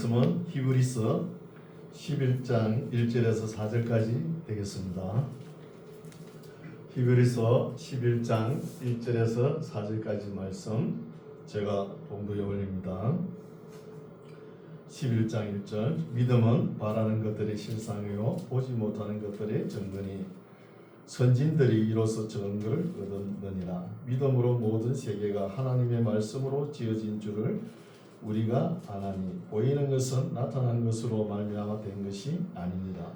말씀은 히브리서 11장 1절에서 4절까지 되겠습니다. 히브리서 11장 1절에서 4절까지 말씀 제가 봉독해 올립니다. 11장 1절 믿음은 바라는 것들의 실상이요 보지 못하는 것들의 증거니 선진들이 이로써 증거를 얻었느니라. 믿음으로 모든 세계가 하나님의 말씀으로 지어진 줄을 우리가 아나니 보이는 것은 나타난 것으로 말미암아 된 것이 아닙니다.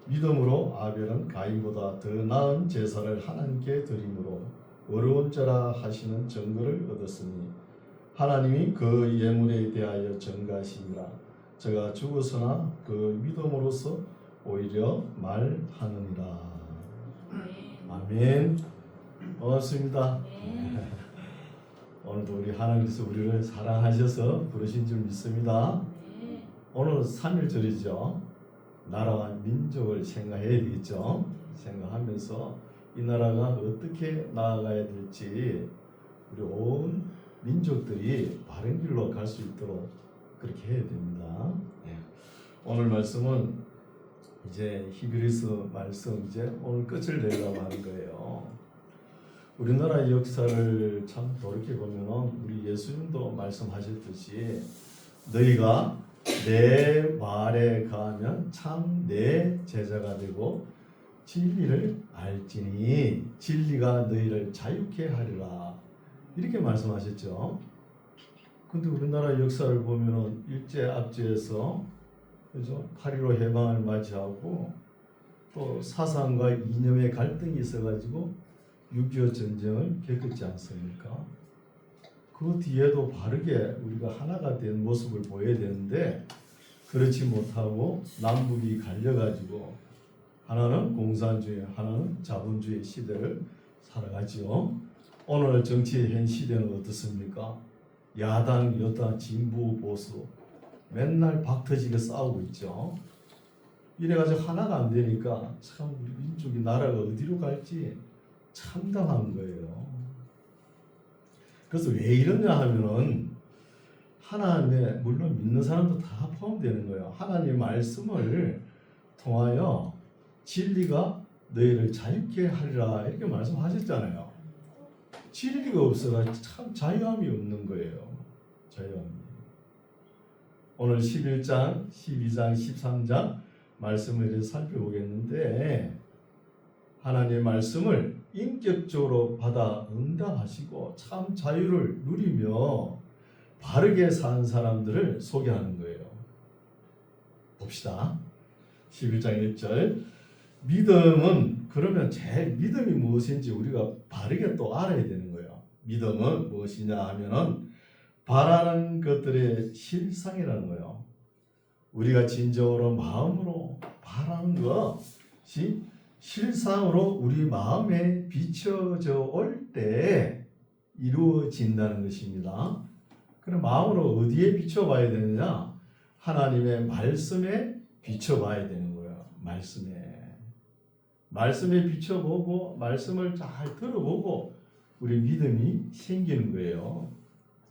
믿음으로 아벨은 가인보다 더 나은 제사를 하나님께 드림으로 어려운 자라 하시는 증거를 얻었으니 하나님이 그 예물에 대하여 증거하시니라. 저가 죽었으나 그 믿음으로서 오히려 말하느니라. 아멘. 반갑습니다. 오늘도 우리 하나님께서 우리를 사랑하셔서 부르신 줄 믿습니다. 오늘은 3.1절이죠. 나라와 민족을 생각해야 되겠죠. 생각하면서 이 나라가 어떻게 나아가야 될지 우리 온 민족들이 바른 길로 갈 수 있도록 그렇게 해야 됩니다. 오늘 말씀은 이제 히브리서 말씀 이제 오늘 끝을 내려고 하는 거예요. 우리나라 역사를 참 돌이켜보면 우리 예수님도 말씀하셨듯이 너희가 내 말에 가면 참 내 제자가 되고 진리를 알지니 진리가 너희를 자유케 하리라 이렇게 말씀하셨죠. 근데 우리나라 역사를 보면 일제 압제에서 그죠? 8.15 해방을 맞이하고 또 사상과 이념의 갈등이 있어가지고 6.25 전쟁을 겪었지 않습니까? 그 뒤에도 바르게 우리가 하나가 된 모습을 보여야 되는데 그렇지 못하고 남북이 갈려가지고 하나는 공산주의, 하나는 자본주의 시대를 살아가지요. 오늘 정치의 현 시대는 어떻습니까? 야당, 여당, 진보, 보수 맨날 박터지게 싸우고 있죠. 이래가지고 하나가 안 되니까 참 우리 민족이 나라가 어디로 갈지 참담한 거예요. 그래서 왜 이러냐 하면은 하나님의 물론 믿는 사람도 다 포함되는 거예요. 하나님의 말씀을 통하여 진리가 너희를 자유케 하리라 이렇게 말씀하셨잖아요. 진리가 없어가 참 자유함이 없는 거예요. 자유함이. 오늘 11장, 12장, 13장 말씀을 살펴보겠는데 하나님의 말씀을 인격적으로 받아 응답하시고 참 자유를 누리며 바르게 사는 사람들을 소개하는 거예요. 봅시다. 11장 1절 믿음은 그러면 제일 믿음이 무엇인지 우리가 바르게 또 알아야 되는 거예요. 믿음은 무엇이냐 하면은 바라는 것들의 실상이라는 거예요. 우리가 진정으로 마음으로 바라는 것이 실상으로 우리 마음에 비춰져 올 때 이루어진다는 것입니다. 그럼 마음으로 어디에 비춰봐야 되느냐? 하나님의 말씀에 비춰봐야 되는 거예요. 말씀에 비춰보고 말씀을 잘 들어보고 우리 믿음이 생기는 거예요.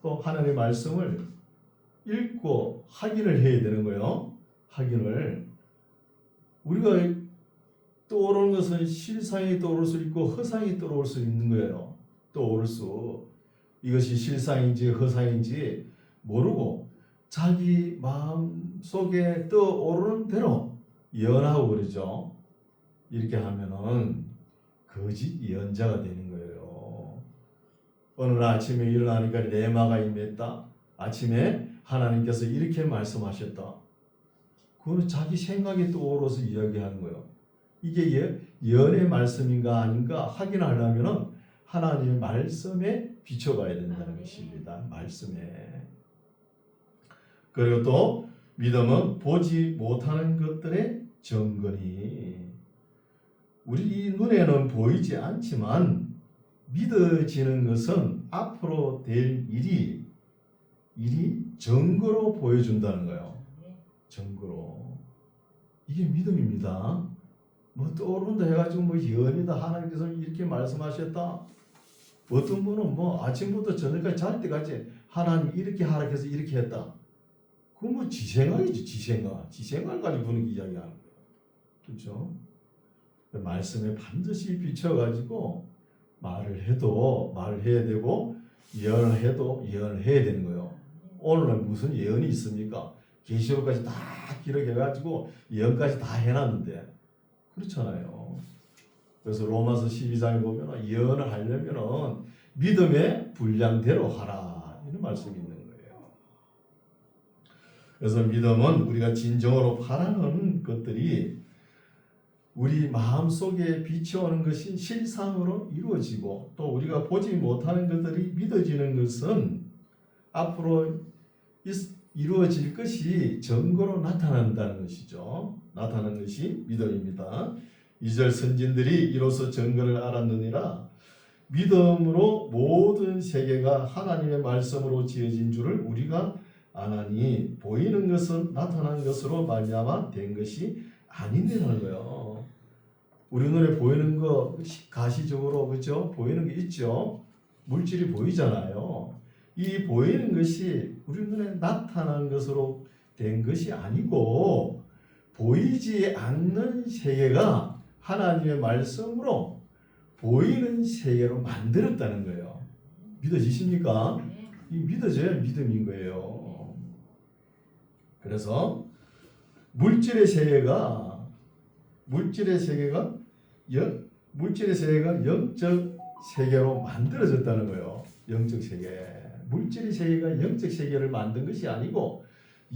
또 하나님의 말씀을 읽고 확인을 해야 되는 거예요. 확인을 우리가 떠오르는 것은 실상이 떠오를 수 있고 허상이 떠오를 수 있는 거예요. 떠오를 수 이것이 실상인지 허상인지 모르고 자기 마음 속에 떠오르는 대로 예언하고 그러죠. 이렇게 하면은 거짓 예언자가 되는 거예요. 어느 날 아침에 일어나니까 레마가 임했다. 아침에 하나님께서 이렇게 말씀하셨다. 그거는 자기 생각이 떠오르서 이야기하는 거예요. 이게 예언의 말씀인가 아닌가 확인하려면 하나님의 말씀에 비춰봐야 된다는 것입니다. 말씀에. 그리고 또 믿음은 보지 못하는 것들의 증거니 우리 눈에는 보이지 않지만 믿어지는 것은 앞으로 될 일이 증거로 보여준다는 거예요. 증거로. 이게 믿음입니다. 뭐 떠오른다 해가지고 뭐 예언이다 하나님께서 이렇게 말씀하셨다. 어떤 분은 뭐 아침부터 저녁까지 잘 때까지 하나님 이렇게 하라 해서 이렇게 했다. 그거 뭐 지생각이지, 지생각. 지생각 가지고 그런 이야기하는 거예요. 그렇죠? 말씀에 반드시 비춰가지고 말을 해야 되고 예언을 해도 예언을 해야 되는 거예요. 오늘은 무슨 예언이 있습니까? 계시록까지 다 기록해가지고 예언까지 다 해놨는데 그렇잖아요. 그래서 로마서 12장에 보면 예언을 하려면 믿음의 분량대로 하라 이런 말씀이 있는 거예요. 그래서 믿음은 우리가 진정으로 바라는 것들이 우리 마음속에 비춰오는 것이 실상으로 이루어지고 또 우리가 보지 못하는 것들이 믿어지는 것은 앞으로 이루어질 것이 증거로 나타난다는 것이죠. 나타나는 것이 믿음입니다. 2절 선진들이 이로써 증거를 알았느니라. 믿음으로 모든 세계가 하나님의 말씀으로 지어진 줄을 우리가 아나니 보이는 것은 나타난 것으로 말미암아 된 것이 아니라는 거예요. 우리 눈에 보이는 거 가시적으로 그죠? 보이는 게 있죠. 물질이 보이잖아요. 이 보이는 것이 우리 눈에 나타난 것으로 된 것이 아니고 보이지 않는 세계가 하나님의 말씀으로 보이는 세계로 만들었다는 거예요. 믿어지십니까? 이 믿어져야 믿음인 거예요. 그래서 물질의 세계가 영적 세계로 만들어졌다는 거예요. 영적 세계. 물질의 세계가 영적 세계를 만든 것이 아니고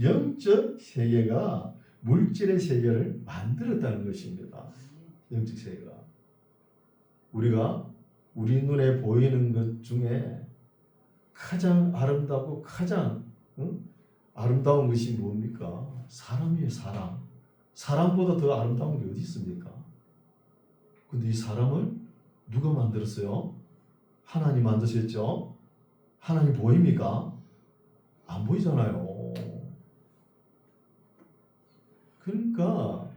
영적 세계가 물질의 세계를 만들었다는 것입니다. 영적 세계가. 우리가 우리 눈에 보이는 것 중에 가장 아름답고 가장 아름다운 것이 뭡니까? 사람이에요. 사람보다 더 아름다운 게 어디 있습니까? 근데 이 사람을 누가 만들었어요? 하나님 만드셨죠? 하나님 보입니까? 안 보이잖아요. 그러니까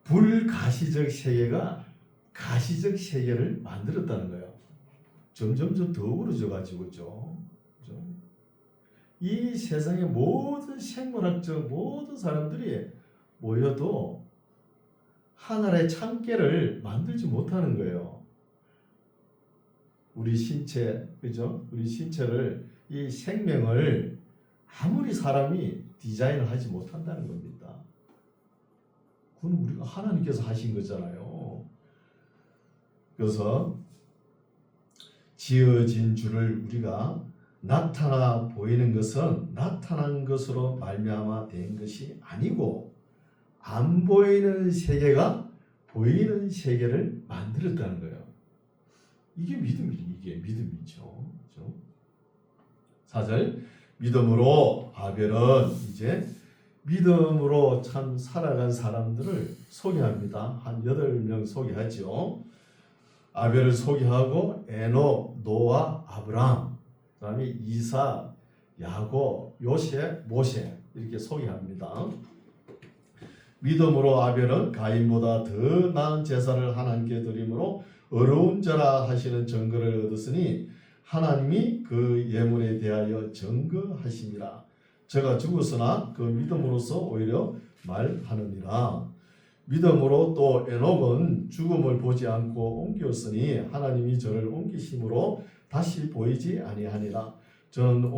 불가시적 세계가 가시적 세계를 만들었다는 거예요. 점점 더 어우러져 가지고 있죠. 이 세상의 모든 생물학적 모든 사람들이 모여도 하나의 참깨를 만들지 못하는 거예요. 우리 신체, 그죠? 우리 신체를, 이 생명을 아무리 사람이 디자인을 하지 못한다는 겁니다. 그건 우리가 하나님께서 하신 거잖아요. 그래서 지어진 줄을 우리가 나타나 보이는 것은 나타난 것으로 말미암아 된 것이 아니고 안 보이는 세계가 보이는 세계를 만들었다는 거예요. 이게 믿음이죠. 그렇죠? 4절 믿음으로 아벨은 이제 믿음으로 참 살아간 사람들을 소개합니다. 한 8명 소개하죠. 아벨을 소개하고 에녹, 노아, 아브람, 그 다음에 이사, 야곱, 요셉, 모세 이렇게 소개합니다. 믿음으로 아벨은 가인보다 더 나은 제사를 하나님께 드림으로 어려운 자라 하시는 증거를 얻었으니 하나님이 그 예물에 대하여 증거하심이라. 저가 죽었으나 그 믿음으로서 오히려 말하느니라. 믿음으로 또 에녹은 죽음을 보지 않고 옮겼으니 하나님이 저를 옮기심으로 다시 보이지 아니하니라. 저는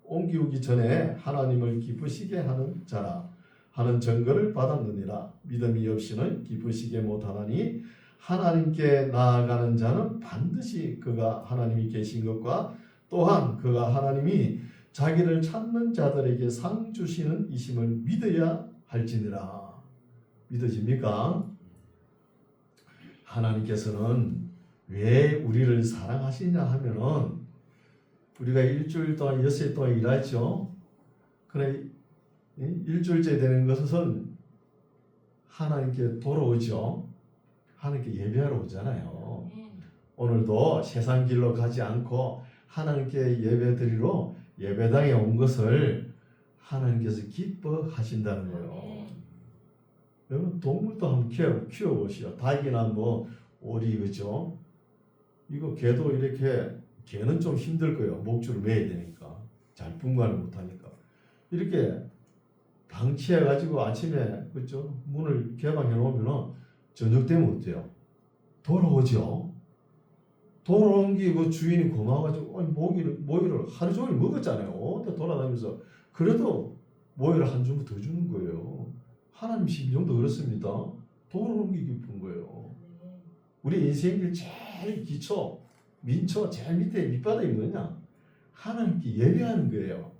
옮기우기 전에 하나님을 기쁘시게 하는 자라 하는 증거를 받았느니라. 믿음이 없이는 기쁘시게 못하나니 하나님께 나아가는 자는 반드시 그가 하나님이 계신 것과 또한 그가 하나님이 자기를 찾는 자들에게 상 주시는 이심을 믿어야 할지니라. 믿어집니까? 하나님께서는 왜 우리를 사랑하시냐 하면은 우리가 일주일 동안 6일 동안 일하죠. 그래 일주일째 되는 것은 하나님께 돌아오죠. 하나님께 예배하러 오잖아요. 오늘도 세상 길로 가지 않고 하나님께 예배드리러 예배당에 온 것을 하나님께서 기뻐하신다는 거예요. 여러분 동물도 한번 키워보시오. 닭이나 뭐 오리 그죠? 이거 개도 이렇게 개는 좀 힘들 거예요. 목줄을 매야 되니까. 잘 분간을 못하니까 이렇게 방치해가지고 아침에 그죠 문을 개방해 놓으면 저녁 되면 어때요? 돌아오죠. 돌아온 게 그 주인이 고마워가지고 모이를 하루 종일 먹었잖아요. 돌아다니면서 그래도 모이를 한 줌 더 주는 거예요. 하나님 심정도 그렇습니다. 돌아오는 게 기쁜 거예요. 우리 인생길 제일 기초, 민초, 제일 밑에 밑바닥이 뭐냐? 하나님께 예배하는 거예요.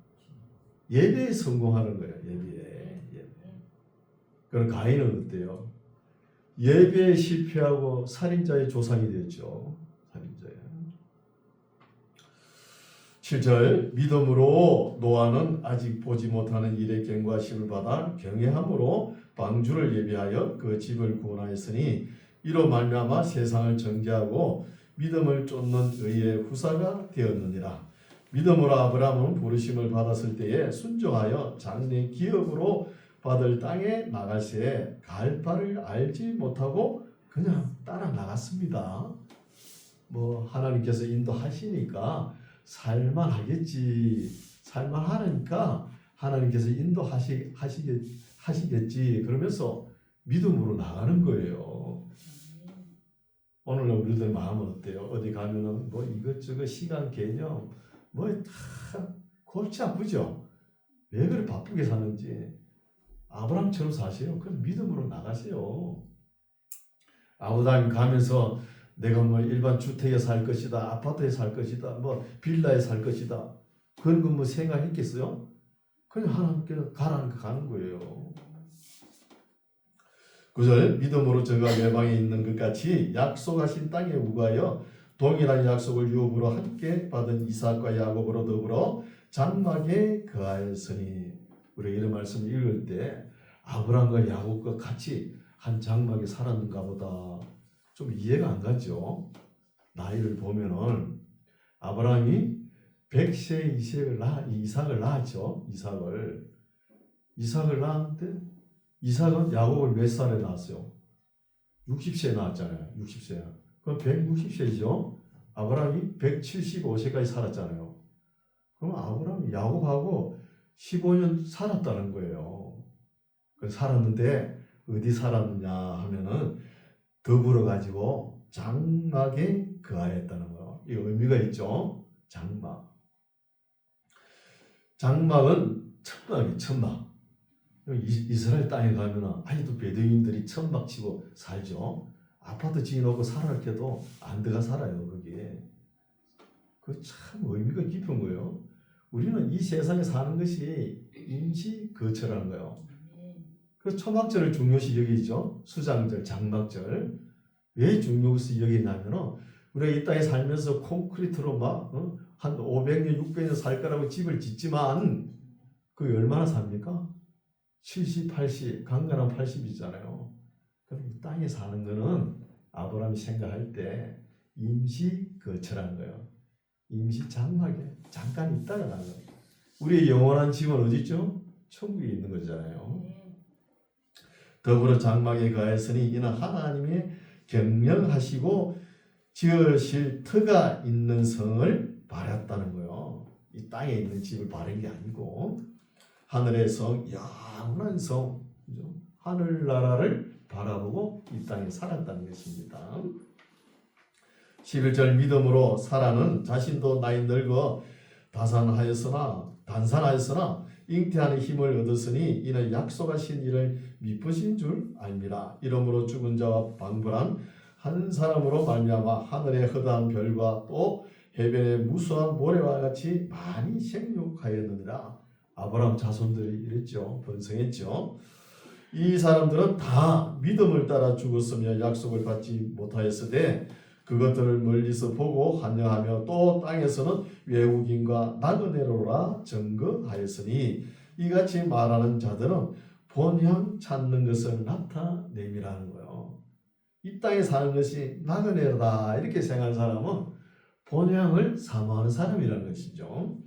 예배에 성공하는 거예요. 예배. 그럼 가인은 어때요? 예배에 실패하고 살인자의 조상이 됐죠. 살인자예요. 7절 믿음으로 노아는 아직 보지 못하는 일의 경과심을 받아 경외함으로 방주를 예비하여 그 집을 구원하였으니 이로 말미암아 세상을 정죄하고 믿음을 쫓는 의의 후사가 되었느니라. 믿음으로 아브라함은 부르심을 받았을 때에 순종하여 장래 기업으로 받을 땅에 나갈새 갈 바를 알지 못하고 그냥 따라 나갔습니다. 뭐 하나님께서 인도하시니까 살만하겠지, 살만하니까 하나님께서 인도하시겠지 그러면서 믿음으로 나가는 거예요. 오늘날 우리들 마음은 어때요? 어디 가면은 뭐 이것저것 시간 개념 뭐 다 골치 아프죠. 왜 그렇게 바쁘게 사는지 아브라함처럼 사세요. 그럼 믿음으로 나가세요. 아브라함이 가면서 내가 뭐 일반 주택에 살 것이다, 아파트에 살 것이다, 뭐 빌라에 살 것이다. 그런 거 뭐 생각했겠어요? 그냥 하나님께서 가라니까 가는 거예요. 9절 믿음으로 저가 외방에 있는 것 같이 약속하신 땅에 우가하여 동일한 약속을 유업으로 함께 받은 이삭과 야곱으로 더불어 장막에 거하였으니 우리가 이런 말씀을 읽을 때 아브라함과 야곱과 같이 한 장막에 살았는가 보다 좀 이해가 안 가죠. 나이를 보면은 아브라함이 100세에 이삭을 낳았죠. 이삭을 낳았는데 이삭은 야곱을 몇 살에 낳았어요? 60세에 낳았잖아요. 60세. 그럼 160세죠. 아브라함이 175세까지 살았잖아요. 그럼 아브라함이 야곱하고 15년 살았다는 거예요. 살았는데 어디 살았느냐 하면은 더불어 가지고 장막에 거하였다는 거예요. 이 의미가 있죠. 장막은 천막. 이스라엘 땅에 가면은 아직도 베두인들이 천막 치고 살죠. 아파트 지어놓고 살아 해도 안 들어가 살아요. 거기에. 그 참 의미가 깊은 거예요. 우리는 이 세상에 사는 것이 임시 거처라는 거예요. 그 초막절을 중요시 여기죠. 수장절, 장막절. 왜 중요시 여기냐면은 우리가 이 땅에 살면서 콘크리트로 막 한 500년, 600년 살 거라고 집을 짓지만 그게 얼마나 삽니까? 70, 80, 강간한 80이잖아요. 그럼 이 땅에 사는 거는 아브라함이 생각할 때 임시 거처라는 거예요. 임시 장막에 잠깐 있다가 나는 거예요. 우리의 영원한 집은 어디 있죠? 천국에 있는 거잖아요. 더불어 장막에 거하였으니 이는 하나님의 경영하시고 지으실 터가 있는 성을 바랐다는 거예요. 이 땅에 있는 집을 바른 게 아니고 하늘의 성, 영원한 성, 그죠? 하늘나라를 바라보고 이 땅에 살았다는 것입니다. 11절 믿음으로 사라는 자신도 나이 늙어 단산하였으나 잉태하는 힘을 얻었으니 이는 약속하신 일을 미쁘신 줄 알미라. 이러므로 죽은 자와 방불한 한 사람으로 말미암아 하늘의 허다한 별과 또 해변의 무수한 모래와 같이 많이 생육하였느니라. 아브라함 자손들이 이랬죠. 번성했죠. 이 사람들은 다 믿음을 따라 죽었으며 약속을 받지 못하였으되 그것들을 멀리서 보고 환영하며 또 땅에서는 외국인과 나그네로라 증거하였으니 이같이 말하는 자들은 본향 찾는 것을 나타냄이라는 거예요. 이 땅에 사는 것이 나그네로다 이렇게 생각하는 사람은 본향을 사모하는 사람이라는 것이죠.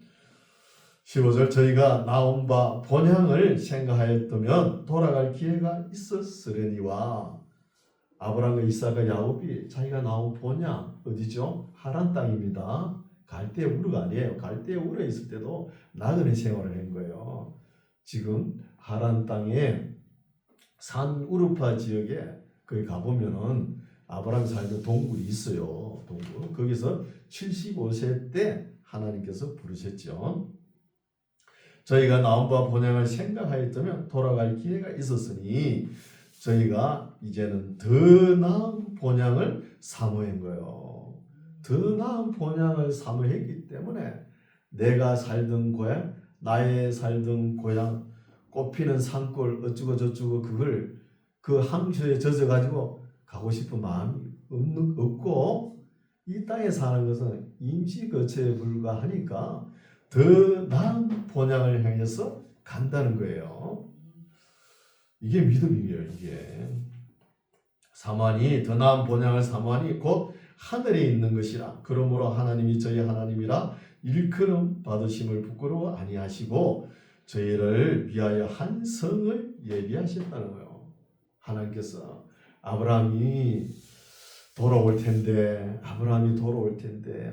15절 저희가 나온 바 본향을 생각하였다면 돌아갈 기회가 있었으려니와 아브라함과 이삭과 야곱이 자기가 나온 본향 어디죠? 하란 땅입니다. 갈대 우르가 아니에요. 갈대 우르에 있을 때도 나그네 생활을 한 거예요. 지금 하란 땅에 산 우르파 지역에 거기 가보면은 아브라함이 살던 동굴이 있어요. 동굴. 거기서 75세 때 하나님께서 부르셨죠. 저희가 나온바 본향을 생각하였다면 돌아갈 기회가 있었으니 저희가 이제는 더 나은 본향을 사모한 거예요. 더 나은 본향을 사모했기 때문에 내가 살던 고향, 나의 살던 고향, 꽃피는 산골 어쩌고 저쩌고 그걸 그 항소에 젖어가지고 가고 싶은 마음이 없고 이 땅에 사는 것은 임시 거처에 불과하니까 더 나은 본향을 향해서 간다는 거예요. 이게 믿음이에요. 이게 사모하니 더 나은 본향을 사모하니 곧 하늘에 있는 것이라. 그러므로 하나님이 저희 하나님이라 일컬음 받으심을 부끄러워 아니하시고 저희를 위하여 한 성을 예비하셨다는 거예요. 하나님께서 아브라함이 돌아올 텐데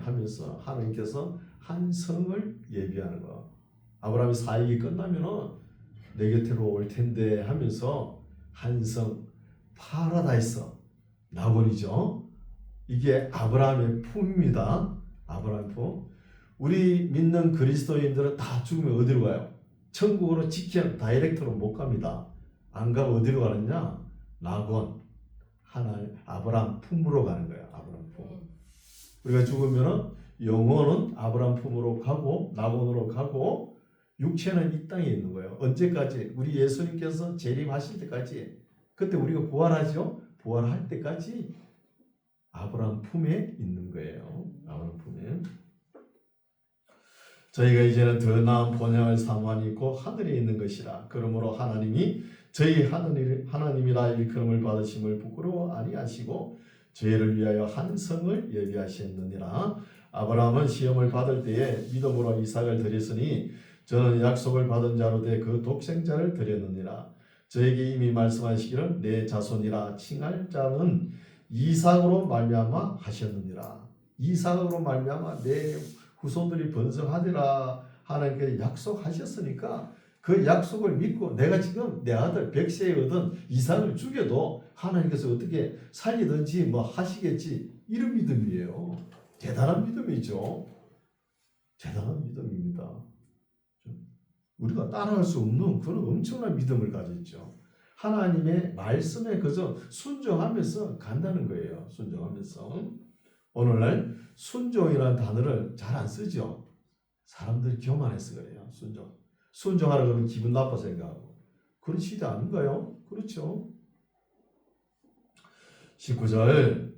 하면서 하나님께서 한 성을 예비하는 거. 아브라함이 사역이 끝나면은 내 곁으로 올 텐데 하면서 한 성, 파라다이스, 낙원이죠. 이게 아브라함의 품입니다. 아브라함 품. 우리 믿는 그리스도인들은 다 죽으면 어디로 가요? 천국으로 직행 다이렉트로 못 갑니다. 안 가고 어디로 가느냐? 낙원, 하나님 아브라함 품으로 가는 거예요. 아브라함 품. 우리가 죽으면은 영혼은 아브라함 품으로 가고 낙원으로 가고 육체는 이 땅에 있는 거예요. 언제까지? 우리 예수님께서 재림하실 때까지. 그때 우리가 부활하죠. 부활할 때까지 아브라함 품에 있는 거예요. 아브라함 품에. 저희가 이제는 더 나은 본향을 사모하니 곧 하늘에 있는 것이라. 그러므로 하나님이 저희 하나님이라 일컬음을 받으심을 부끄러워 아니하시고 저희를 위하여 한 성을 예비하셨느니라. 아브라함은 시험을 받을 때에 믿음으로 이삭을 드렸으니 저는 약속을 받은 자로 돼 그 독생자를 드렸느니라. 저에게 이미 말씀하시기를 내 자손이라 칭할 자는 이삭으로 말미암아 하셨느니라. 이삭으로 말미암아 내 후손들이 번성하리라 하나님께 약속하셨으니까 그 약속을 믿고 내가 지금 내 아들 100세에 얻은 이삭을 죽여도 하나님께서 어떻게 살리든지 뭐 하시겠지, 이런 믿음이에요. 대단한 믿음이죠. 대단한 믿음입니다. 우리가 따라갈 수 없는 그런 엄청난 믿음을 가졌죠. 하나님의 말씀에 그저 순종하면서 간다는 거예요. 순종하면서. 오늘날 순종이라는 단어를 잘 안 쓰죠. 사람들이 교만해서 그래요. 순종하라 그러면 기분 나빠 생각하고. 그런 시대 아닌가요? 그렇죠. 19절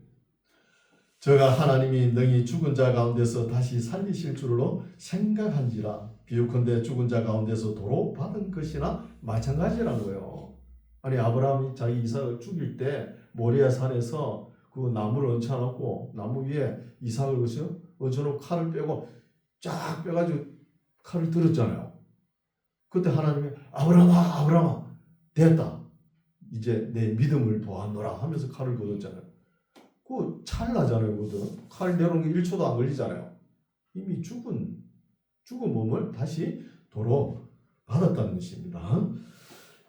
저가 하나님이 능히 죽은 자 가운데서 다시 살리실 줄로 생각한지라. 비유컨대 죽은 자 가운데서 도로 받은 것이나 마찬가지라는 거예요. 아니 아브라함이 자기 이삭을 죽일 때 모리아 산에서 그 나무를 얹혀놓고 나무 위에 이삭을 얹혀놓고 칼을 빼고 쫙 빼가지고 칼을 들었잖아요. 그때 하나님이 아브라함아 됐다, 이제 내 믿음을 보았노라 하면서 칼을 걷었잖아요. 그거 찰나잖아요. 그거는 칼 내려오는 게 1초도 안 걸리잖아요. 이미 죽은 몸을 다시 도로 받았다는 것입니다.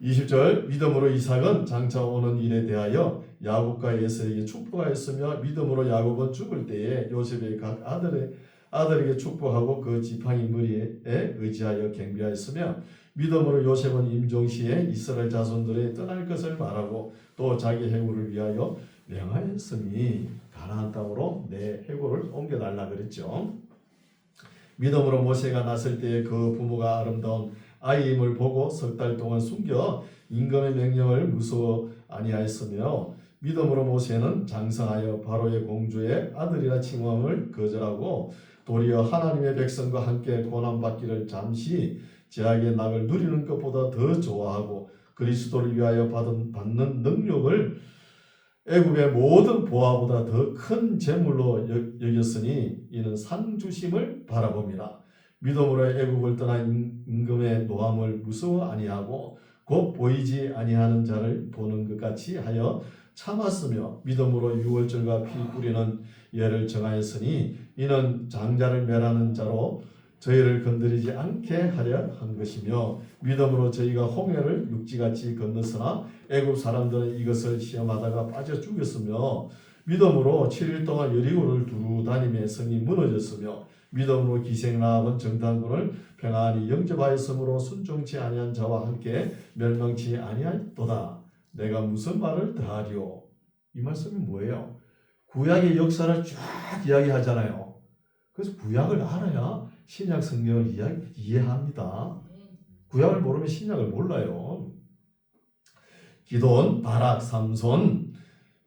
20절 믿음으로 이삭은 장차 오는 일에 대하여 야곱과 에서에게 축복하였으며 믿음으로 야곱은 죽을 때에 요셉의 각 아들에게 축복하고 그 지팡이 머리에 의지하여 경배하였으며 믿음으로 요셉은 임종시에 이스라엘 자손들의 떠날 것을 말하고 또 자기 해골을 위하여 명하였으니 가나안 땅으로 내 해골을 옮겨달라 그랬죠. 믿음으로 모세가 났을 때에 그 부모가 아름다운 아이임을 보고 석 달 동안 숨겨 임금의 명령을 무서워 아니하였으며 믿음으로 모세는 장성하여 바로의 공주의 아들이라 칭함을 거절하고 도리어 하나님의 백성과 함께 고난받기를 잠시 제약의 낙을 누리는 것보다 더 좋아하고 그리스도를 위하여 받는 능력을 애굽의 모든 보화보다 더 큰 재물로 여겼으니 이는 상 주심을 바라봅니다. 믿음으로 애굽을 떠난 임금의 노함을 무서워 아니하고 곧 보이지 아니하는 자를 보는 것 같이 하여 참았으며 믿음으로 유월절과 피 뿌리는 예를 정하였으니 이는 장자를 멸하는 자로 저희를 건드리지 않게 하려 한 것이며 믿음으로 저희가 홍해를 육지같이 건넜으나 애굽 사람들은 이것을 시험하다가 빠져 죽였으며 믿음으로 7일 동안 여리고를 두루 다니며 성이 무너졌으며 믿음으로 기생라합은 정탐꾼을 평안히 영접하였으므로 순종치 아니한 자와 함께 멸망치 아니하였도다. 내가 무슨 말을 더하리요? 이 말씀이 뭐예요? 구약의 역사를 쫙 이야기하잖아요. 그래서 구약을 알아야 신약 성경을 이해합니다. 구약을 모르면 신약을 몰라요. 기도원, 바락, 삼손,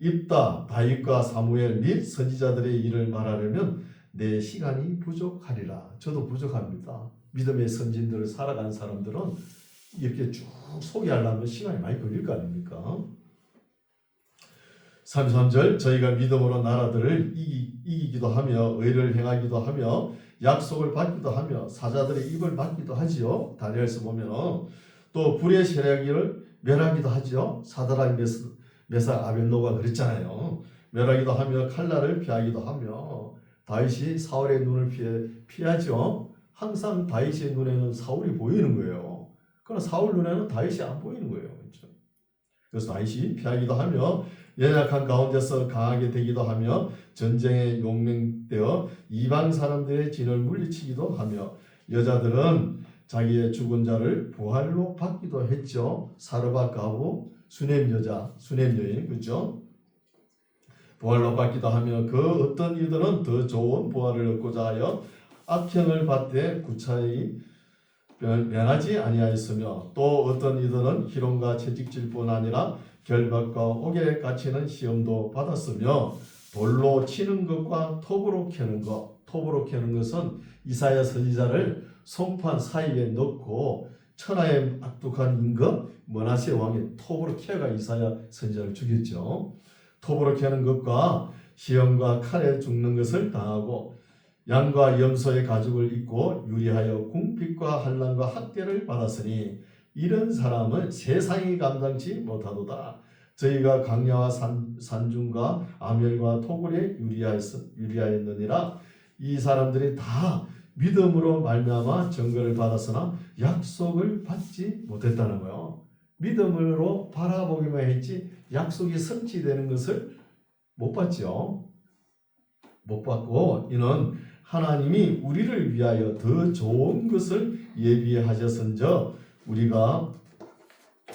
입다, 다윗과 사무엘 및 선지자들의 일을 말하려면 내 시간이 부족하리라. 저도 부족합니다. 믿음의 선진들을 살아간 사람들은 이렇게 쭉 소개하려면 시간이 많이 걸릴 거 아닙니까? 33절 저희가 믿음으로 나라들을 이기기도 하며 의를 행하기도 하며 약속을 받기도 하며 사자들의 입을 막기도 하지요. 다니엘서 보면 또 불의 세력을 멸하기도 하지요. 사드락 메삭 아벳노가 그랬잖아요. 멸하기도 하며 칼날을 피하기도 하며 다윗이 사울의 눈을 피하죠. 항상 다윗의 눈에는 사울이 보이는 거예요. 그러나 사울 눈에는 다윗이 안 보이는 거예요. 그렇죠? 그래서 다윗이 피하기도 하며 연약한 가운데서 강하게 되기도 하며 전쟁에 용맹되어 이방 사람들의 진을 물리치기도 하며 여자들은 자기의 죽은 자를 부활로 받기도 했죠. 사르밧 가부, 수넴 여자, 수넴 여인, 그렇죠? 부활로 받기도 하며 그 어떤 이들은 더 좋은 부활을 얻고자 하여 악행을 받되 구차히 면하지 아니하였으며 또 어떤 이들은 희롱과 채찍질뿐 아니라 결박과 옥에 갇히는 시험도 받았으며 돌로 치는 것과 톱으로 캐는 것, 톱으로 캐는 것은 이사야 선지자를 송판 사이에 넣고 천하의 악독한 임금 므낫세 왕이 톱으로 캐가 이사야 선지자를 죽였죠. 톱으로 캐는 것과 시험과 칼에 죽는 것을 당하고 양과 염소의 가죽을 입고 유리하여 궁핍과 환난과 학대를 받았으니 이런 사람은 세상이 감당치 못하도다. 저희가 강야와 산중과 아멜과 토굴에 유리하였느니라. 이 사람들이 다 믿음으로 말미암아 증거를 받았으나 약속을 받지 못했다는 거예요. 믿음으로 바라보기만 했지 약속이 성취되는 것을 못 봤죠. 못 봤고 이는 하나님이 우리를 위하여 더 좋은 것을 예비하셨은저 우리가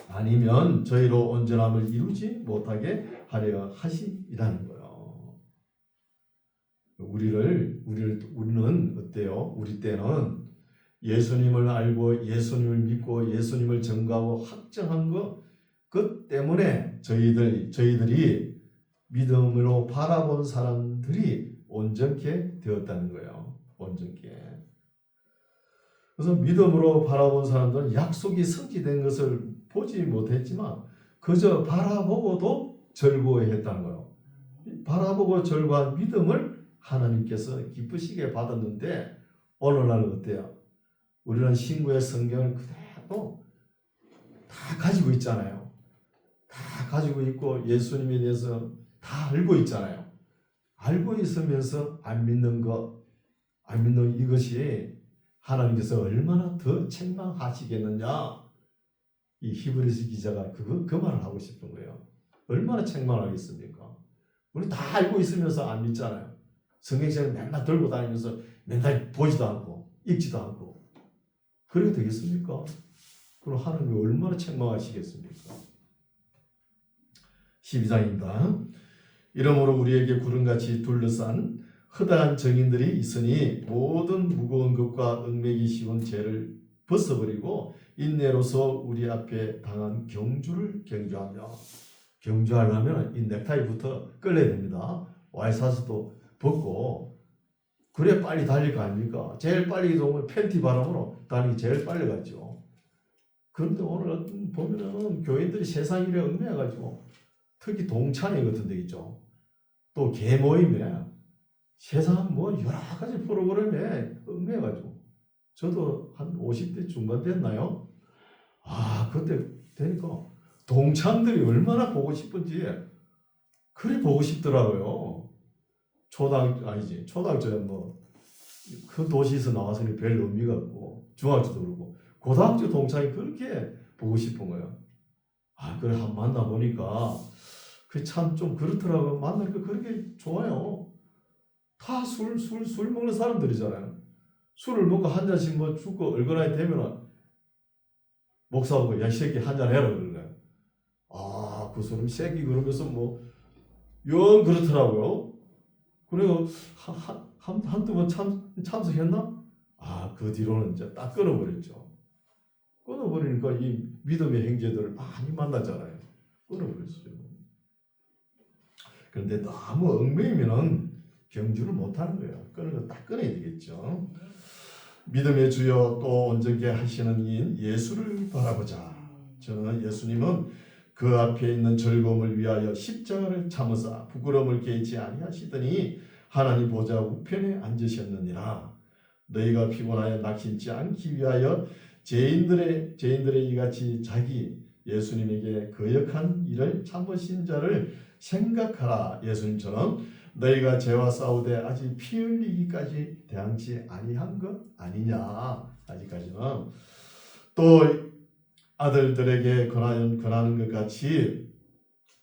아니면 저희로 온전함을 이루지 못하게 하려 하심이라는 거예요. 우리는 어때요? 우리 때는 예수님을 알고 예수님을 믿고 예수님을 증거하고 확정한 것 때문에 저희들이 믿음으로 바라본 사람들이 온전케 되었다는 거예요. 온전케. 그래서 믿음으로 바라본 사람들은 약속이 성취된 것을 보지 못했지만 그저 바라보고도 즐거워했다는 거예요. 바라보고 즐거워한 믿음을 하나님께서 기쁘시게 받았는데 오늘날은 어때요? 우리는 신구의 성경을 그대로 다 가지고 있잖아요. 다 가지고 있고 예수님에 대해서 다 알고 있잖아요. 알고 있으면서 안 믿는 이것이 하나님께서 얼마나 더 책망하시겠느냐. 이 히브리서 기자가 그 말을 하고 싶은 거예요. 얼마나 책망하겠습니까? 우리 다 알고 있으면서 안 믿잖아요. 성경책을 맨날 들고 다니면서 맨날 보지도 않고 읽지도 않고 그래도 되겠습니까? 그럼 하나님이 얼마나 책망하시겠습니까? 12장입니다. 이러므로 우리에게 구름같이 둘러싼 허다한 정인들이 있으니 모든 무거운 것과 얽매기 쉬운 죄를 벗어버리고 인내로서 우리 앞에 당한 경주를 경주하며 경주하려면 이 넥타이부터 끌려야 됩니다. 와이셔츠도 벗고 그래 빨리 달릴 거 아닙니까? 제일 빨리 이동은 팬티 바람으로 다니기 제일 빨리 갔죠. 그런데 오늘 보면은 교인들이 세상 일에 얽매여가지고 특히 동창회 같은 데 있죠. 또 개모임에 세상 여러 가지 프로그램에 얽매여가지고 저도 한 50대 중반 됐나요? 그때 되니까 동창들이 얼마나 보고 싶은지 그래 보고 싶더라고요. 초등학교에 뭐 큰 도시에서 나와서는 별 의미가 없고 중학교도 그렇고 고등학교 동창이 그렇게 보고 싶은 거예요. 아 그래 한 만나 보니까 그 참 좀 그렇더라고요. 만나니까 그렇게 좋아요. 다 술 먹는 사람들이잖아요. 술을 먹고 한 잔씩 뭐 죽고 얼거나게 되면은 목사하고 야 이 새끼 한 잔 해라 그러래. 아 그 사람 새끼 그러면서 뭐 영 그렇더라고요. 그리고 한두 번 참석했나? 아, 그 뒤로는 이제 딱 끊어버렸죠. 끊어버리니까 이 믿음의 형제들을 많이 만나잖아요. 끊어버렸어요. 그런데 너무 얽매이면은 경주를 못하는 거예요. 딱 끊어야 되겠죠. 믿음의 주여 또 온전케 하시는 이인 예수를 바라보자. 저는 예수님은 그 앞에 있는 즐거움을 위하여 십자가를 참으사 부끄러움을 개의치 아니하시더니 하나님 보좌 우편에 앉으셨느니라. 너희가 피곤하여 낙심치 않기 위하여 죄인들의 이같이 자기 예수님에게 거역한 일을 참으신 자를 생각하라. 예수님처럼 너희가 죄와 싸우되 아직 피 흘리기까지 대항치 아니한 것 아니냐. 아직까지는 또 아들들에게 권하는 것 같이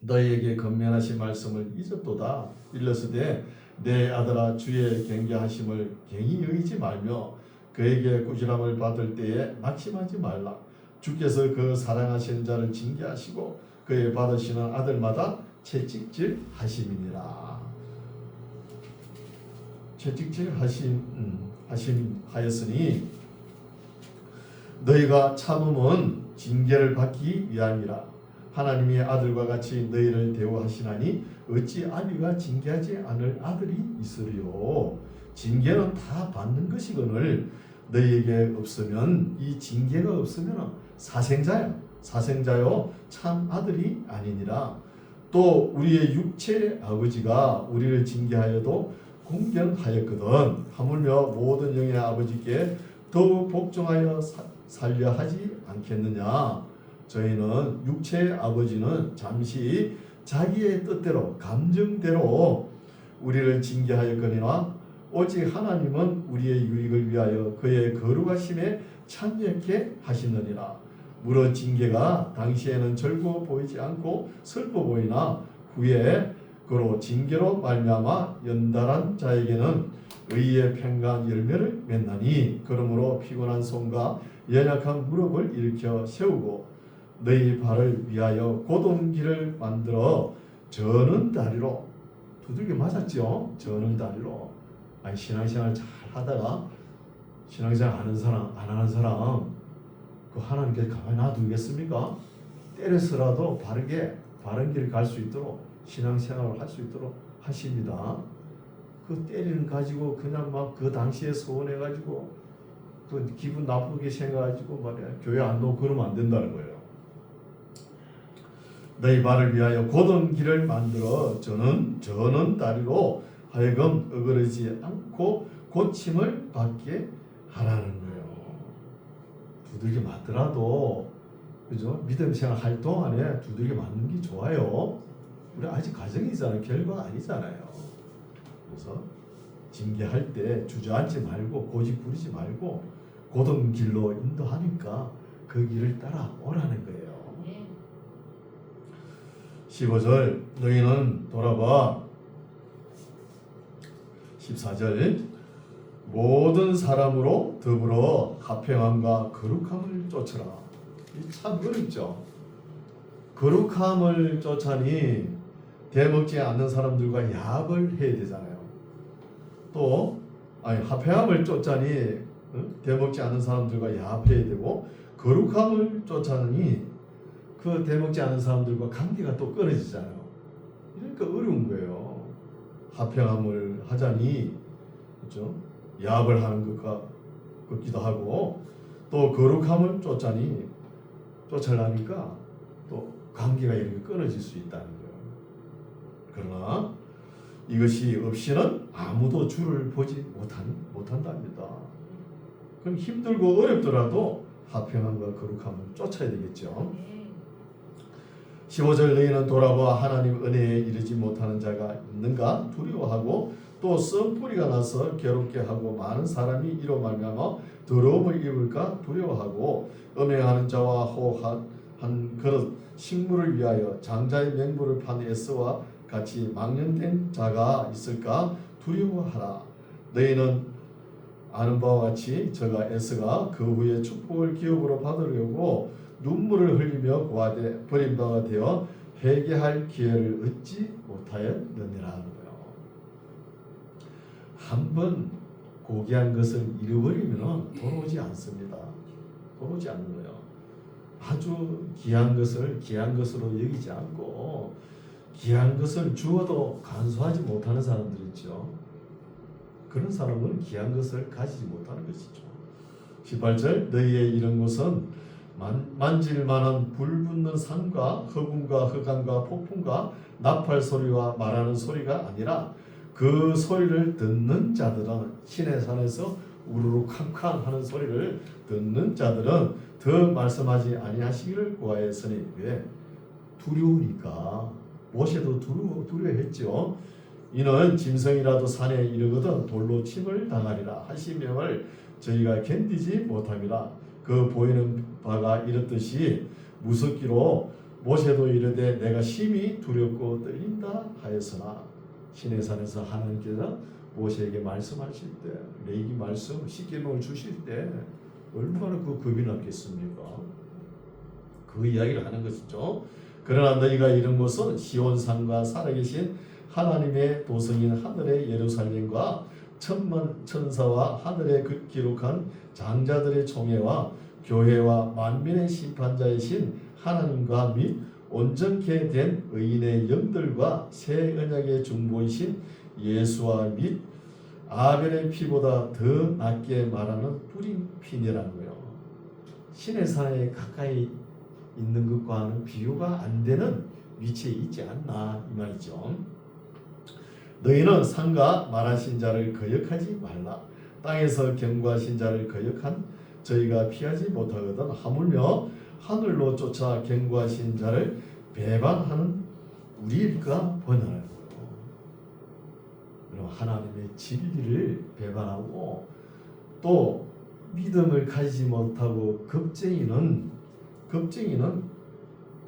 너희에게 건면하신 말씀을 잊었도다. 일렀으되 내 아들아 주의 경계하심을 갱히 여기지 말며 그에게 꾸지람을 받을 때에 낙심하지 말라. 주께서 그 사랑하시는 자를 징계하시고 그의 받으시는 아들마다 채찍질 하심이니라. 채찍질 하였으니 너희가 참음은 징계를 받기 위함이라. 하나님의 아들과 같이 너희를 대우하시나니 어찌 아비가 징계하지 않을 아들이 있으리요. 징계는 다 받는 것이거늘 너희에게 없으면 이 징계가 없으면 사생자요 참 아들이 아니니라. 또 우리의 육체 아버지가 우리를 징계하여도 공경하였거든 하물며 모든 영의 아버지께 더욱 복종하여 살려 하지 않겠느냐. 저희는 육체의 아버지는 잠시 자기의 뜻대로 감정대로 우리를 징계하였거니와 오직 하나님은 우리의 유익을 위하여 그의 거룩하심에 참여케 하시느니라. 물론 징계가 당시에는 즐거워 보이지 않고 슬퍼 보이나 후에 그로 징계로 말미암아 연달한 자에게는 의의 평강 열매를 맺나니 그러므로 피곤한 손과 연약한 무릎을 일으켜 세우고 너희 발을 위하여 곧은 길을 만들어 저는 다리로 두들겨 맞았죠. 저는 다리로. 아니 신앙생활 잘 하다가 신앙생활 하는 사람 안 하는 사람 그 하나님께 가만히 놔두겠습니까? 때려서라도 바른 길 갈 수 있도록 신앙생활을 할 수 있도록 하십니다. 그 때리는 가지고 그냥 막 그 당시에 서운해가지고 그 기분 나쁘게 생각가지고 말이야 교회 안 놓고 그러면 안 된다는 거예요. 너희 발을 위하여 곧은 길을 만들어 저는 다리로 하여금 어그러지 않고 고침을 받게 하라는 거예요. 두들겨 맞더라도 그죠? 믿음 생활 할 동안에 두들겨 맞는 게 좋아요. 우리 아직 과정이잖아요. 결과가 아니잖아요. 그래서 징계할 때 주저앉지 말고 고집 부리지 말고 곧은 길로 인도하니까 그 길을 따라 오라는 거예요. 15절 너희는 돌아봐. 14절 모든 사람으로 더불어 화평함과 거룩함을 쫓으라. 이 참 어렵죠. 거룩함을 쫓아니 대먹지 않는 사람들과 야합을 해야 되잖아요. 또 화평함을 쫓아니 대먹지 않는 사람들과 야합해야 되고 거룩함을 쫓아니 그 대먹지 않는 사람들과 관계가 또 끊어지잖아요. 그러니까 어려운 거예요. 화평함을 하자니 그렇죠? 야합을 하는 것과 같기도 하고 또 거룩함을 쫓아내니까 또 관계가 이렇게 끊어질 수 있다는 거예요. 그러나 이것이 없이는 아무도 주를 보지 못한답니다. 그럼 힘들고 어렵더라도 화평함과 거룩함을 쫓아야 되겠죠. 15절 너희는 돌아보아 하나님 은혜에 이르지 못하는 자가 있는가 두려워하고 또 썩뿌리가 나서 괴롭게 하고 많은 사람이 이로 말미암아 더러움을 입을까 두려워하고 음행하는 자와 호한 그릇 식물을 위하여 장자의 명부를 판 에스와 같이 망령된 자가 있을까 두려워하라. 너희는 아는 바와 같이 저가 에스가 그 후에 축복을 기업으로 받으려고 눈물을 흘리며 고아되 버림당하 되어 회개할 기회를 얻지 못하였느니라. 한번 고귀한 것을 잃어버리면 돌아오지 않습니다. 돌아오지 않는 거예요. 아주 귀한 것을 귀한 것으로 여기지 않고 귀한 것을 주어도 간수하지 못하는 사람들 있죠. 그런 사람은 귀한 것을 가지지 못하는 것이죠. 18절 너희의 이런 곳은 만질 만한 불붙는 산과 허공과 흑암과 폭풍과 나팔 소리와 말하는 소리가 아니라 그 소리를 듣는 자들은 신의 산에서 우르르 캄캄 하는 소리를 듣는 자들은 더 말씀하지 아니하시기를 구하였으니 왜? 두려우니까. 모세도 두려워했죠. 이는 짐승이라도 산에 이르거든 돌로 침을 당하리라 하시명을 저희가 견디지 못함이라. 그 보이는 바가 이렇듯이 무섭기로 모세도 이르되 내가 심히 두렵고 떨린다 하였으나 신의 산에서 하나님께서 모세에게 말씀하실 때 레위기 말씀 십계명을 주실 때 얼마나 그 겁이 났겠습니까? 그 이야기를 하는 것이죠. 그러나 너희가 이런 것은 시온산과 살아계신 하나님의 도성인 하늘의 예루살렘과 천만 천사와 하늘에 기록한 장자들의 총회와 교회와 만민의 심판자이신 하나님과 및 온전케 된 의인의 영들과 새 언약의 중보이신 예수와 및 아벨의 피보다 더 낫게 말하는 뿌린 피니라는 거예요. 신의 산에 가까이 있는 것과는 비교가 안 되는 위치에 있지 않나 이 말이죠. 너희는 산과 말하신 자를 거역하지 말라. 땅에서 경고하신 자를 거역한 저희가 피하지 못하거든 하물며 하늘로 쫓아 경고하신 자를 배반하는 우리일까 보냐는 거예요. 하나님의 진리를 배반하고 또 믿음을 가지지 못하고 겁쟁이는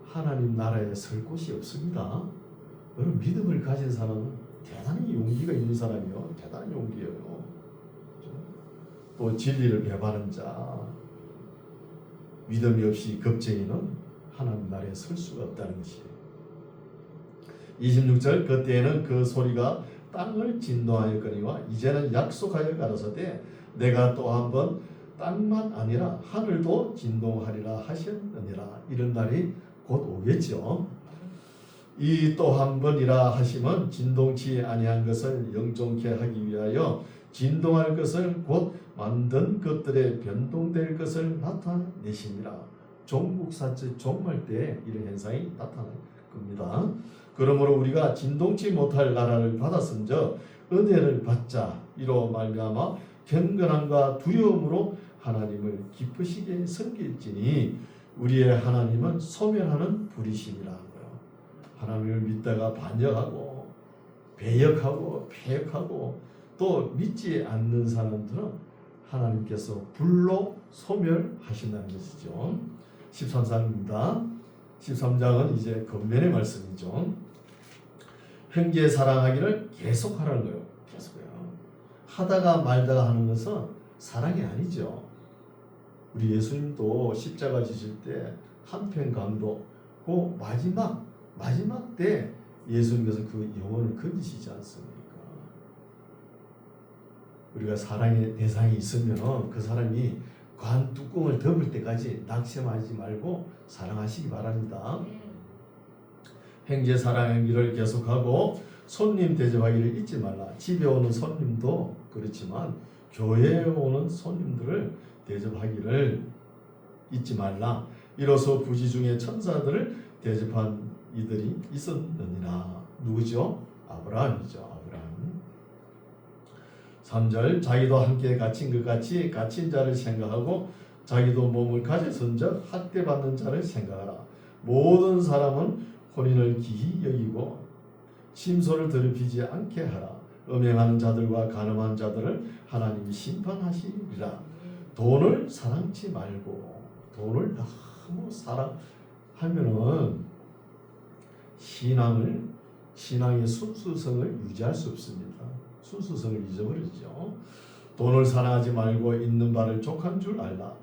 하나님 나라에 설 곳이 없습니다. 여러분 믿음을 가진 사람은 대단히 용기가 있는 사람이요. 대단히 용기예요. 또 진리를 배반하는 자, 믿음이 없이 겁쟁이는 하나님 나라에 설 수가 없다는 것이에요. 26절 그때에는 그 소리가 땅을 진동하였거니와 이제는 약속하여 가라사대 내가 또 한번 땅만 아니라 하늘도 진동하리라 하셨느니라. 이런 날이 곧 오겠죠. 이 또 한 번이라 하시면 진동치 아니한 것을 영종케 하기 위하여 진동할 것을 곧 만든 것들에 변동될 것을 나타내십니다. 종국사체 종말 때 이런 현상이 나타날 겁니다. 그러므로 우리가 진동치 못할 나라를 받았은즉 은혜를 받자. 이로 말미암아 경건함과 두려움으로 하나님을 기쁘시게 섬길지니 우리의 하나님은 소멸하는 불이심이라 하고요. 하나님을 믿다가 반역하고 배역하고 폐역하고 또 믿지 않는 사람들은 하나님께서 불로 소멸하신다는 것이죠. 13장입니다. 13장은 이제 권면의 말씀이죠. 형제 사랑하기를 계속하라는 거예요. 계속해요. 하다가 말다가 하는 것은 사랑이 아니죠. 우리 예수님도 십자가 지실 때 한편 감독, 그 마지막 때 예수님께서 그 영혼을 건지시지 않습니까? 우리가 사랑의 대상이 있으면 그 사람이 관 뚜껑을 덮을 때까지 낙심하지 말고 사랑하시기 바랍니다. 형제 사랑하기를 계속하고 손님 대접하기를 잊지 말라. 집에 오는 손님도 그렇지만 교회에 오는 손님들을 대접하기를 잊지 말라. 이로써 부지 중에 천사들을 대접한 이들이 있었느니라. 누구죠? 아브라함이죠. 아브라함. 3절 자기도 함께 갇힌 것 같이 갇힌 자를 생각하고 자기도 몸을 가졌은즉 학대받는 자를 생각하라. 모든 사람은 혼인을 기히 여기고 심소를 더럽히지 않게 하라. 음행하는 자들과 간음한 자들을 하나님이 심판하시리라. 돈을 사랑치 말고, 돈을 너무 사랑하면은 신앙의 순수성을 유지할 수 없습니다. 순수성을 잊어버리죠. 돈을 사랑하지 말고 있는 바를 족한 줄 알라.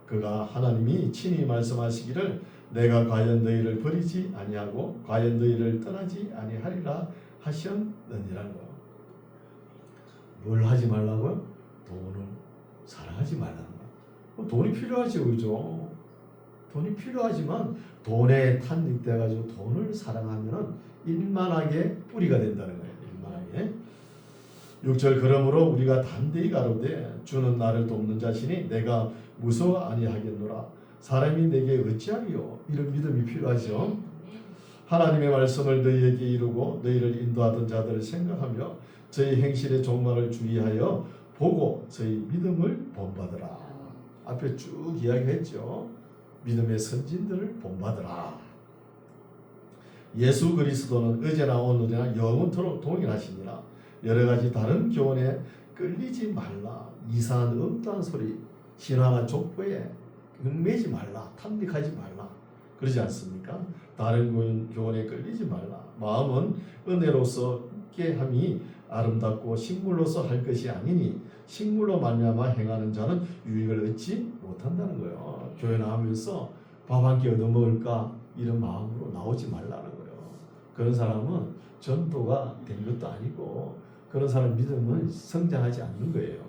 그가 하나님이 친히 말씀하시기를 내가 과연 너희를 버리지 아니하고 과연 너희를 떠나지 아니하리라 하셨느니라는 거. 뭘 하지 말라고요? 돈을 사랑하지 말라는 거. 돈이 필요하죠, 그죠? 돈이 필요하지만 돈에 탐닉돼가지고 돈을 사랑하면은 일만하게 뿌리가 된다는 거예요. 일만하게. 6절 그러므로 우리가 담대히 가로되 주는 나를 돕는 자시니 내가 무서워 아니하겠노라. 사람이 내게 어찌하리요? 이런 믿음이 필요하죠. 하나님의 말씀을 너희에게 이루고 너희를 인도하던 자들을 생각하며 저희 행실의 종말을 주의하여 보고 저희 믿음을 본받으라. 앞에 쭉 이야기했죠. 믿음의 선진들을 본받으라. 예수 그리스도는 어제나 오늘이나 영원토록 동일하시니라. 여러 가지 다른 교훈에 끌리지 말라. 이상한 엉뚱한 소리, 신화가 족보에 얽매지 말라. 탐닉하지 말라. 그러지 않습니까? 다른 교훈에 끌리지 말라. 마음은 은혜로서 깨함이 아름답고 식물로서 할 것이 아니니 식물로 말미암아 행하는 자는 유익을 얻지 못한다는 거예요. 교회 나오면서 밥 한 끼 얻어 먹을까 이런 마음으로 나오지 말라는 거예요. 그런 사람은 전도가 된 것도 아니고 그런 사람 믿음은 성장하지 않는 거예요.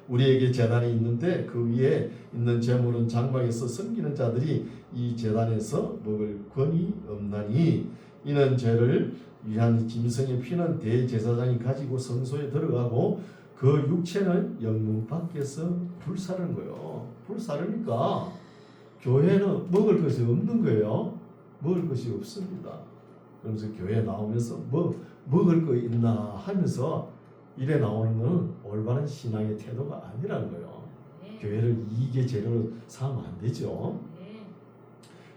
우리에게 제단이 있는데 그 위에 있는 제물은 장막에서 섬기는 자들이 이 제단에서 먹을 권이 없나니 이는 죄를 위한 짐승의 피는 대제사장이 가지고 성소에 들어가고 그 육체는 영문 밖에서 불사르는 거예요. 불사르니까 교회는 먹을 것이 없는 거예요. 먹을 것이 없습니다. 그러면서 교회 나오면서 먹을 거 있나 하면서 이래 나오는 것은 올바른 신앙의 태도가 아니라는 거예요. 교회를 이익의 재료로 삼으면 안 되죠.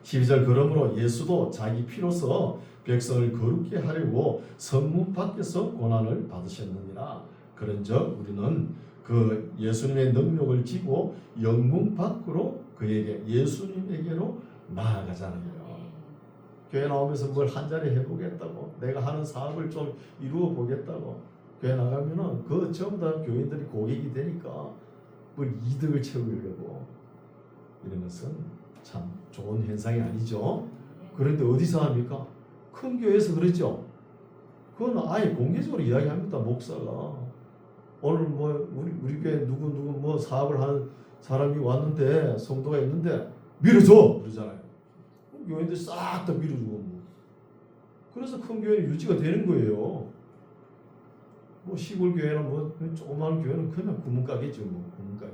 12절 그러므로 예수도 자기 피로서 백성을 거룩게 하려고 성문 밖에서 고난을 받으셨느니라. 그런즉 우리는 그 예수님의 능력을 지고 영문 밖으로 그에게 예수님에게로 나아가자는 거예요. 교회 나오면서 뭘 한 자리 해보겠다고, 내가 하는 사업을 좀 이루어 보겠다고 교회 나가면은 그 전부 다 교인들이 고객이 되니까 뭘 이득을 채우려고 이런 것은 참 좋은 현상이 아니죠. 그런데 어디서 합니까? 큰 교회에서 그랬죠. 그건 아예 공개적으로 이야기합니다. 목사가 오늘 우리 교회 누구 사업을 하는 사람이 왔는데 성도가 있는데 밀어줘 그러잖아요. 교인들 싹 다 밀어주고 그래서 큰 교회는 유지가 되는 거예요. 시골 교회나 조그마한 교회는 그냥 구멍가게죠. 구멍가게.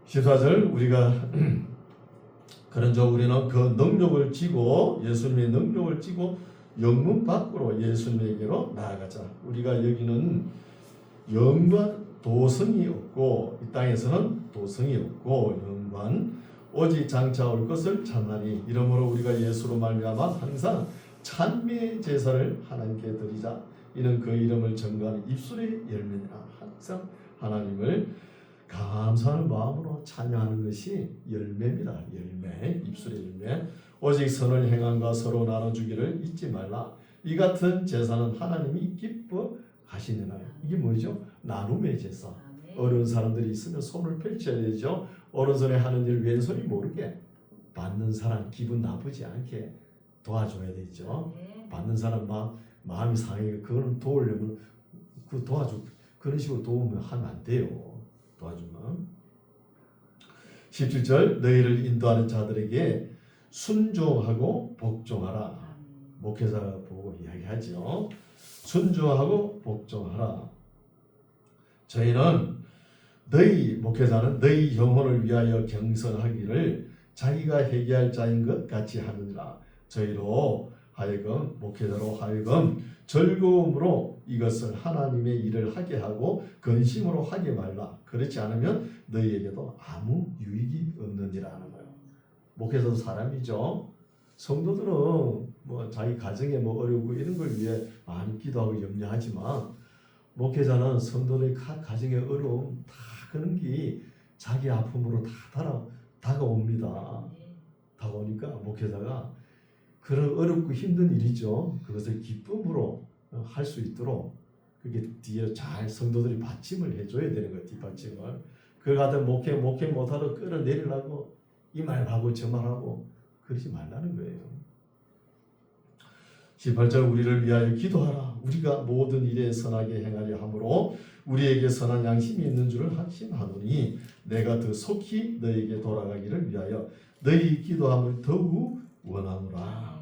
14절 우리가 그런즉 우리는 그 능력을 지고 예수님의 능력을 지고 영문 밖으로 예수님에게로 나아가자. 우리가 여기는 영관 도성이 없고 이 땅에서는 도성이 없고 영관 오직 장차 올 것을 찾나니 이러므로 우리가 예수로 말미암아 항상 찬미의 제사를 하나님께 드리자. 이는 그 이름을 전가하는 입술의 열매니라. 항상 하나님을 감사하는 마음으로 찬양하는 것이 열매입니다. 열매, 입술의 열매. 오직 선을 행함과 서로 나눠주기를 잊지 말라. 이 같은 제사는 하나님이 기뻐하시느니라. 이게 뭐죠? 나눔의 제사. 어려운 사람들이 있으면 손을 펼쳐야 되죠. 오른손에 하는 일 왼손이 모르게 받는 사람 기분 나쁘지 않게 도와줘야 되죠. 받는 사람 마음이 상해 그걸 도우려면 그런 식으로 도우면 하면 안 돼요. 도와주면. 17절 너희를 인도하는 자들에게 순종하고 복종하라. 목회자가 보고 이야기하죠. 순종하고 복종하라. 저희는 목회자는 너희 영혼을 위하여 경선하기를 자기가 회개할 자인 것 같이 하느니라. 저희로 하여금 목회자로 하여금 즐거움으로 이것을 하나님의 일을 하게 하고 근심으로 하게 말라. 그렇지 않으면 너희에게도 아무 유익이 없느니라는 거예요. 목회자도 사람이죠. 성도들은 뭐 자기 가정에 뭐 어려우고 이런 걸 위해 많이 기도하고 염려하지만 목회자는 성도들의 가정의 어려움 다 그런 게 자기 아픔으로 다 다가옵니다. 다가오니까 목회자가 그런 어렵고 힘든 일이죠. 그것을 기쁨으로 할 수 있도록 그게 뒤에 잘 성도들이 받침을 해줘야 되는 거예요. 뒷받침을. 그걸 갖다 목회 못하러 끌어내리려고 이 말하고 저 말하고 그러지 말라는 거예요. 18절 우리를 위하여 기도하라. 우리가 모든 일에 선하게 행하려 함으로 우리에게 선한 양심이 있는 줄을 확신하노니 내가 더 속히 너에게 돌아가기를 위하여 너희 기도함을 더욱 원하노라.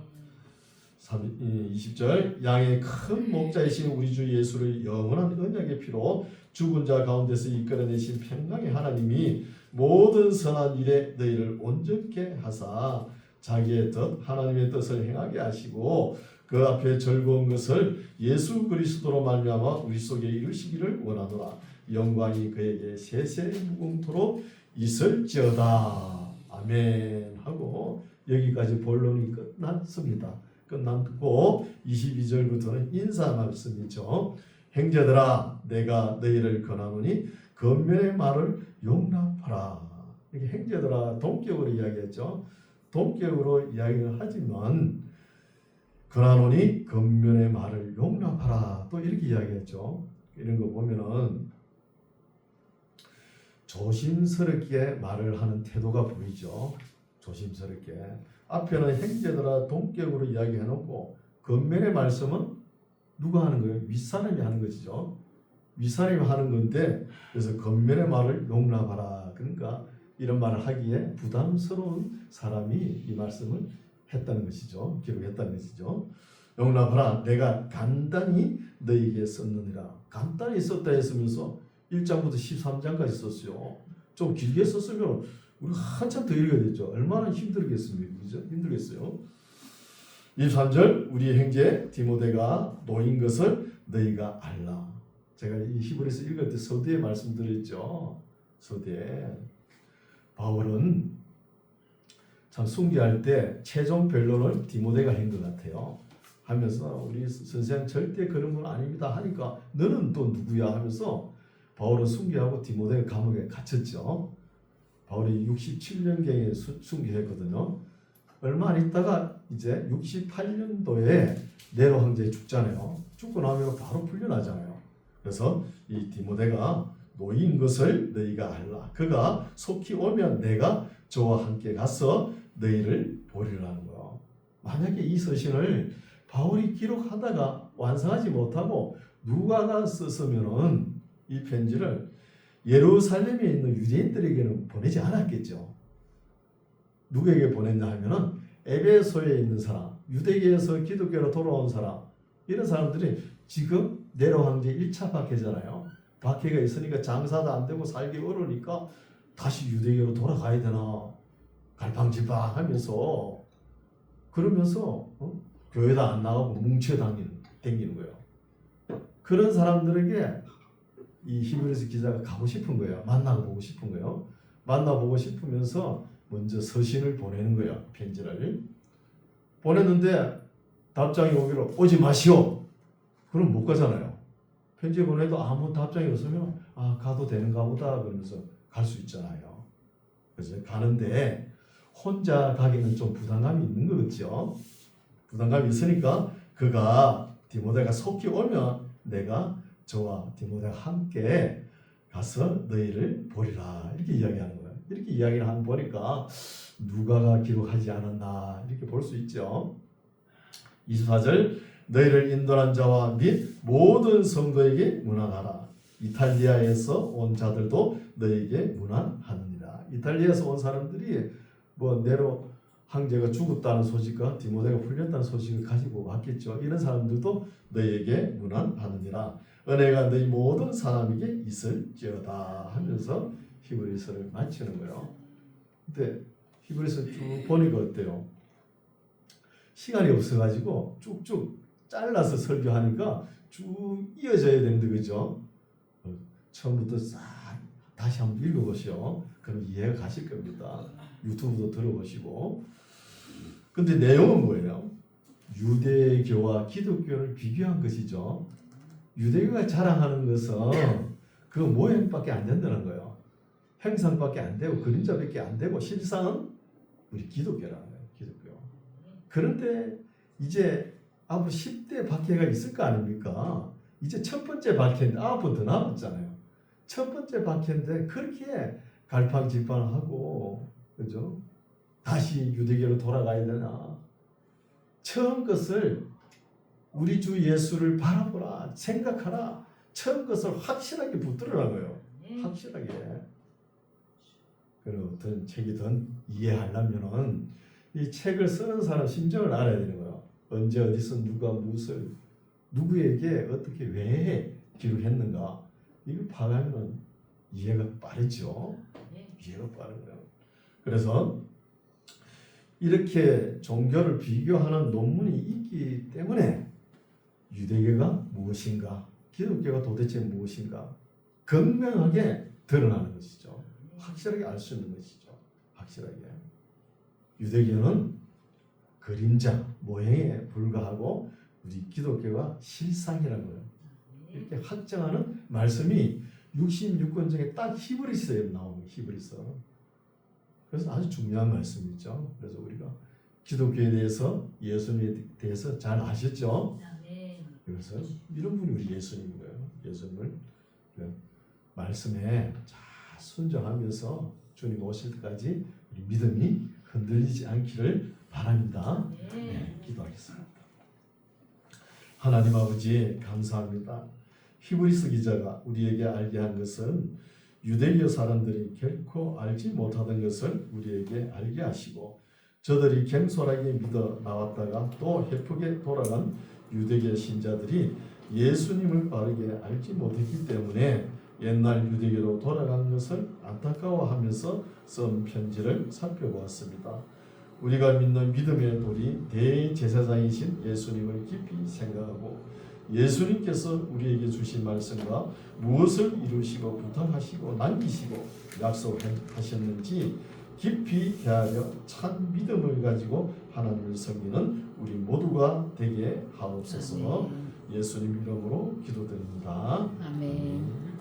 20절 양의 큰 목자이신 우리 주 예수를 영원한 언약의 피로 죽은 자 가운데서 이끌어내신 평강의 하나님이 모든 선한 일에 너희를 온전케 하사 자기의 뜻 하나님의 뜻을 행하게 하시고 그 앞에 즐거운 것을 예수 그리스도로 말미암아 우리 속에 이루시기를 원하노라. 영광이 그에게 세세무궁토록 있을지어다. 아멘 하고 여기까지 본론이 끝났습니다. 끝났고 22절부터는 인사 말씀이죠. 형제들아 내가 너희를 권하노니 권면의 말을 용납하라. 이게 형제들아 동격으로 이야기했죠. 동격으로 이야기를 하지만 권하노니 권면의 말을 용납하라. 또 이렇게 이야기했죠. 이런 거 보면은 조심스럽게 말을 하는 태도가 보이죠. 조심스럽게. 앞에는 형제들아 동격으로 이야기해놓고 겉면의 말씀은 누가 하는 거예요? 윗사람이 하는 것이죠. 윗사람이 하는 건데 그래서 겉면의 말을 용납하라. 그러니까 이런 말을 하기에 부담스러운 사람이 이 말씀을 했다는 것이죠. 기록했다는 것이죠. 용납하라. 내가 간단히 너희에게 썼느니라. 간단히 썼다 했으면서 1장부터 13장까지 썼어요. 좀 길게 썼으면 우리 한참 더 읽어야 되죠. 얼마나 힘들겠습니까? 그죠? 힘들겠어요. 23절 우리 형제 디모데가 놓인 것을 너희가 알라. 제가 이 히브리서 읽을 때 서두에 말씀드렸죠. 서두에 바울은 참 순교할 때 최종 변론을 디모데가 한 것 같아요. 하면서 우리 선생 절대 그런 분 아닙니다 하니까 너는 또 누구야 하면서 바울은 순교하고 디모데가 감옥에 갇혔죠. 바울이 67년경에 순교했거든요. 얼마 안 있다가 이제 68년도에 네로 황제에 죽잖아요. 죽고 나면 바로 풀려나잖아요. 그래서 이 디모데가 놓인 것을 너희가 알라. 그가 속히 오면 내가 저와 함께 가서 너희를 보리라는 거예요. 만약에 이 서신을 바울이 기록하다가 완성하지 못하고 누가가 썼으면은 이 편지를 예루살렘에 있는 유대인들에게는 보내지 않았겠죠. 누구에게 보냈냐 하면은 에베소에 있는 사람, 유대계에서 기독교로 돌아온 사람, 이런 사람들이 지금 네로 황제 1차 박해잖아요. 박해가 있으니까 장사도 안 되고 살기 어려우니까 다시 유대계로 돌아가야 되나 갈팡질팡 하면서 그러면서 교회도 안 나가고 뭉쳐 다니는 거예요. 그런 사람들에게 이 히브리서 기자가 가고 싶은 거예요. 만나보고 싶은 거예요. 만나보고 싶으면서 먼저 서신을 보내는 거예요. 편지를 보냈는데 답장이 오기로 오지 마시오. 그럼 못 가잖아요. 편지 보내도 아무 답장이 없으면 아 가도 되는가 보다 그러면서 갈 수 있잖아요. 그래서 가는데 혼자 가기는 좀 부담감이 있는 거겠죠. 부담감이 있으니까 그가 디모데가 속히 오면 내가 저와 디모데가 함께 가서 너희를 보리라 이렇게 이야기하는 거예요. 이렇게 이야기를 하는 보니까 누가가 기록하지 않았나 이렇게 볼 수 있죠. 24절 너희를 인도한 자와 및 모든 성도에게 문안하라. 이탈리아에서 온 자들도 너희에게 문안하느니라. 이탈리아에서 온 사람들이 뭐 네로 황제가 죽었다는 소식과 디모데가 풀렸다는 소식을 가지고 왔겠죠. 이런 사람들도 너희에게 문안하느니라. 은혜가 너희 모든 사람에게 있을지어다 하면서 히브리서를 마치는 거예요. 근데 히브리서 쭉 보니까 어때요? 시간이 없어가지고 쭉쭉 잘라서 설교하니까 쭉 이어져야 되는데 그죠? 처음부터 싹 다시 한번 읽어보시오. 그럼 이해가 가실 겁니다. 유튜브도 들어보시고. 근데 내용은 뭐예요? 유대교와 기독교를 비교한 것이죠. 유대교가 자랑하는 것은 그 모형밖에 안 된다는 거예요. 형상밖에 안 되고 그림자밖에 안 되고 실상은 우리 기독교라는 거예요. 기독교. 그런데 이제 앞으로 10대 박해가 있을 거 아닙니까? 이제 첫 번째 박해인데 9번 더 남았잖아요. 첫 번째 박해인데 그렇게 갈팡질팡하고 그죠? 다시 유대교로 돌아가야 되나? 처음 것을 우리 주 예수를 바라보라 생각하라. 처음 것을 확실하게 붙들으라고요. 확실하게. 그리고 어떤 책이든 이해하려면은 이 책을 쓰는 사람 심정을 알아야 되는 거예요. 언제 어디서 누가 무엇을 누구에게 어떻게 왜 기록했는가 이걸 파악하면 이해가 빠르죠. 이해가 빠른 거예요. 그래서 이렇게 종교를 비교하는 논문이 있기 때문에 유대교가 무엇인가, 기독교가 도대체 무엇인가 극명하게 드러나는 것이죠. 확실하게 알 수 있는 것이죠. 확실하게. 유대교는 그림자, 모형에 불과하고 우리 기독교가 실상이라고요. 이렇게 확정하는 말씀이 66권 중에 딱 히브리서에 나오는 히브리서. 그래서 아주 중요한 말씀이죠. 그래서 우리가 기독교에 대해서 예수님에 대해서 잘 아셨죠? 그래서 이런 분이 우리 예수님인 거예요. 예수님을 말씀에 잘 순종하면서 주님 오실 때까지 우리 믿음이 흔들리지 않기를 바랍니다. 네, 기도하겠습니다. 하나님 아버지 감사합니다. 히브리서 기자가 우리에게 알게 한 것은 유대교 사람들이 결코 알지 못하던 것을 우리에게 알게 하시고 저들이 경솔하게 믿어 나왔다가 또 헤프게 돌아간 유대교 신자들이 예수님을 바르게 알지 못했기 때문에 옛날 유대교로 돌아간 것을 안타까워하면서 쓴 편지를 살펴보았습니다. 우리가 믿는 믿음의 돌이 대제사장이신 예수님을 깊이 생각하고 예수님께서 우리에게 주신 말씀과 무엇을 이루시고 부탁하시고 남기시고 약속하셨는지 깊이 헤아려 참 믿음을 가지고 하나님을 섬기는 우리 모두가 되게 하옵소서. 예수님 이름으로 기도드립니다. 아멘.